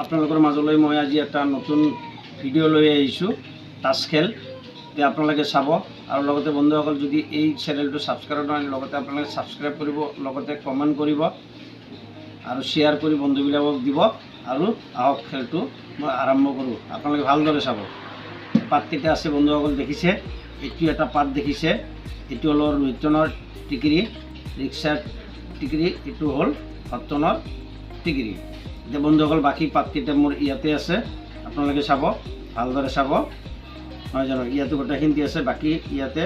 আপোনালোকৰ মাজলৈ মই আজি এটা নতুন ভিডিঅ' লৈ আহিছোঁ তাছ খেল যে আপোনালোকে চাব আৰু লগতে বন্ধুসকল যদি এই চেনেলটো ছাবস্ক্ৰাইব নহয় লগতে আপোনালোকে ছাবস্ক্ৰাইব কৰিব লগতে কমেণ্ট কৰিব আৰু শ্বেয়াৰ কৰি বন্ধুবিলাকক দিব আৰু আহক খেলটো মই আৰম্ভ কৰোঁ। আপোনালোকে ভালদৰে চাব। পাতকেইটা আছে বন্ধুসকল দেখিছে, এইটো এটা পাত দেখিছে, এইটো হ'ল ৰোহিতনৰ টিকিৰি, ৰিক্সাৰ টিকিৰি, এইটো হ'ল সত্তনৰ টিকিৰি। এতিয়া বন্ধুসকল বাকী পাতকেইটা মোৰ ইয়াতে আছে, আপোনালোকে চাব ভালদৰে চাব নহয় জানো। ইয়াতে গোটেইখিনি আছে, বাকী ইয়াতে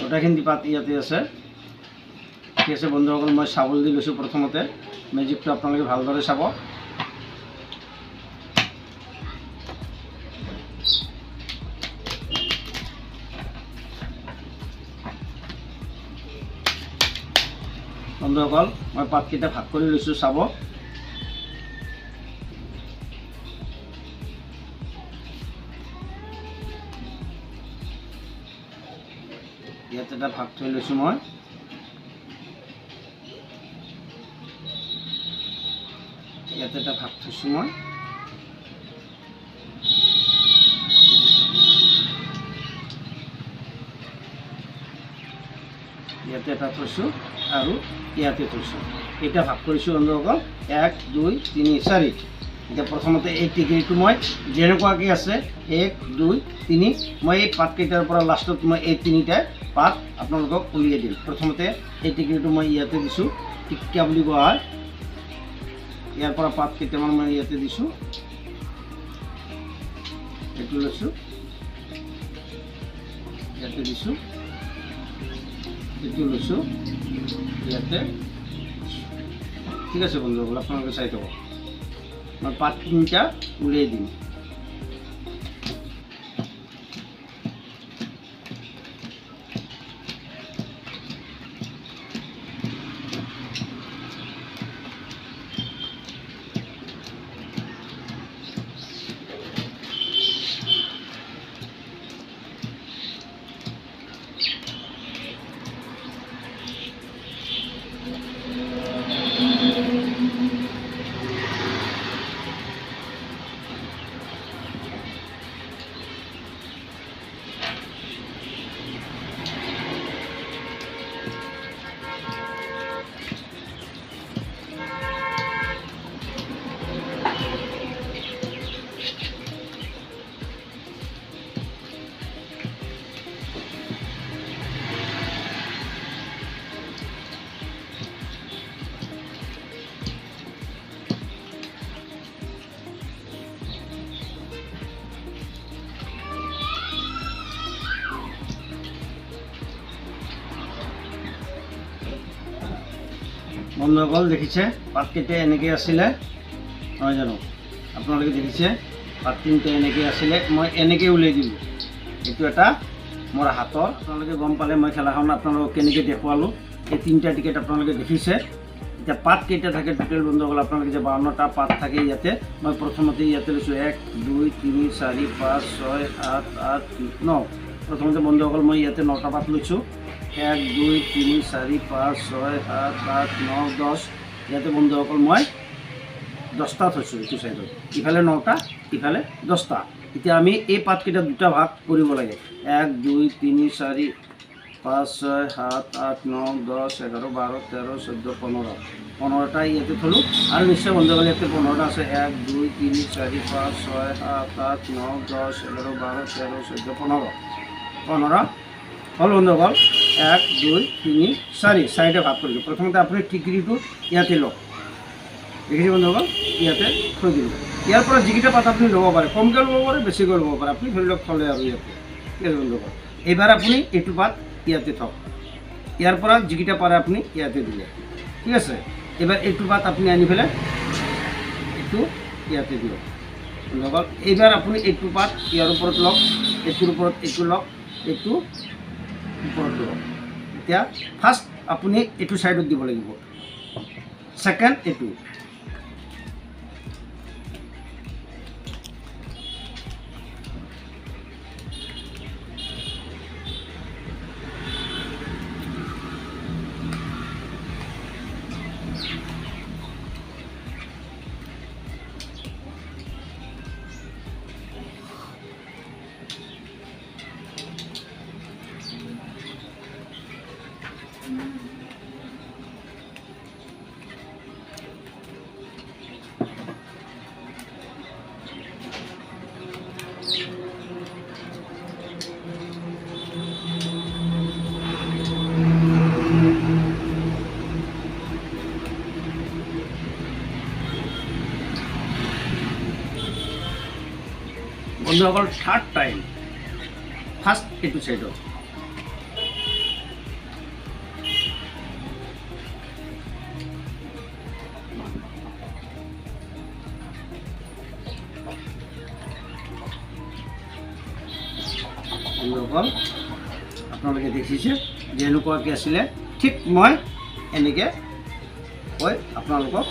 গোটেইখিনি পাত ইয়াতে আছে। ঠিক আছে বন্ধুসকল, মই চাউল দি লৈছোঁ প্ৰথমতে, মেজিকটো আপোনালোকে ভালদৰে চাব। বন্ধুসকল মই পাতকেইটা ভাগ কৰি লৈছোঁ, চাব। ইয়াত এটা ভাগ থৈ লৈছোঁ মই। ইয়াত এটা ভাগ থৈছোঁ মই। ইয়াতে এটা থৈছোঁ আৰু ইয়াতে থৈছোঁ। এটা ভাগ কৰিছোঁ বন্ধুসকল 1 2 3 4। এতিয়া প্ৰথমতে এই টিকিৰিটো মই যেনেকুৱাকৈ আছে 1 2 3 মই এই পাতকেইটাৰ পৰা লাষ্টত মই এই তিনিটা পাত আপোনালোকক উলিয়াই দিম। প্ৰথমতে এই টিকিৰিটো মই ইয়াতে দিছোঁ, টিকিয়া বুলি কোৱা হয়। ইয়াৰ পৰা পাত কেইটামান মই ইয়াতে দিছোঁ, এইটো লৈছোঁ, ইয়াতে দিছোঁ, এইটো লৈছোঁ, ইয়াতে। ঠিক আছে বন্ধুসকল, আপোনালোকে চাই থ'ব। মই পাত তিনিটা উলিয়াই দিম। বন্ধুসকল দেখিছে পাতকেইটা এনেকৈ আছিলে নহয় জানো। আপোনালোকে দেখিছে পাত তিনিটা এনেকৈ আছিলে, মই এনেকৈ উলিয়াই দিলোঁ। এইটো এটা মোৰ হাতৰ, আপোনালোকে গম পালে মই খেলাখন আপোনালোকক কেনেকৈ দেখুৱালোঁ। এই তিনিটা টিকেট আপোনালোকে দেখিছে। এতিয়া পাত কেইটা থাকে টোটেল বন্ধুসকল, আপোনালোকে যে 52টা পাত থাকে ইয়াতে, মই প্ৰথমতে ইয়াতে লৈছোঁ 1 2 3 4 5 6 7 8 9। প্ৰথমতে বন্ধুসকল মই ইয়াতে 9টা পাত লৈছোঁ, 1 2 3 4 5 6 7 8 9 10। ইয়াতে বন্ধুসকল মই 10টা থৈছোঁ এইটো চাইডত, ইফালে 9টা ইফালে 10টা। এতিয়া আমি এই পাতকেইটা দুটা ভাগ কৰিব লাগে। 1 2 3 4 5 6 7 8 9 10 11 12 13 14 15। 15টা ইয়াতে থলোঁ আৰু নিশ্চয় বন্ধুসকল ইয়াতে 15টা আছে। 1 2 3 4 5 6 7 8 9 10 11 12 13 14 15। 15 হ'ল বন্ধুসকল। 1 2 3 4 চাৰিটা ভাগ কৰিলোঁ। প্ৰথমতে আপুনি টিকিৰিটো ইয়াতে লওক, দেখিছে বন্ধুসকল, ইয়াতে থৈ দিলোঁ। ইয়াৰ পৰা যিকেইটা পাত আপুনি ল'ব পাৰে, কমকৈ ল'ব পাৰে বেছিকৈ ল'ব পাৰে, আপুনি ধৰি লওক থ'লে আৰু ইয়াতে। ঠিক আছে বন্ধুসকল, এইবাৰ আপুনি এইটো পাত ইয়াতে থওক, ইয়াৰ পৰা যিকেইটা পাৰে আপুনি ইয়াতে দিলে। ঠিক আছে, এইবাৰ এইটো পাত আপুনি আনি পেলাই এইটো ইয়াতে দিয়ক বন্ধুসকল। এইবাৰ আপুনি এইটো পাত ইয়াৰ ওপৰত লওক, এইটোৰ ওপৰত এইটো লওক, এইটো ওপৰত লওক। এতিয়া ফাৰ্ষ্ট আপুনি এইটো ছাইডত দিব লাগিব, ছেকেণ্ড এইটো। বন্ধুসকল থাৰ্ড টাইম ফাৰ্ষ্ট এইটো চাইডত বন্ধুসকল আপোনালোকে দেখিছে যেনেকুৱাকৈ আছিলে ঠিক মই এনেকৈ কৈ আপোনালোকক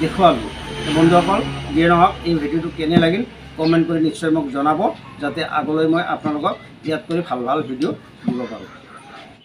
দেখুৱালোঁ। বন্ধুসকল যিয়ে নহওক এই ভিডিঅ'টো কেনে লাগিল কমেণ্ট কৰি নিশ্চয় মোক জনাব, যাতে আগলৈ মই আপোনালোকক ইয়াত কৰি ভাল ভাল ভিডিঅ' দিব পাৰোঁ।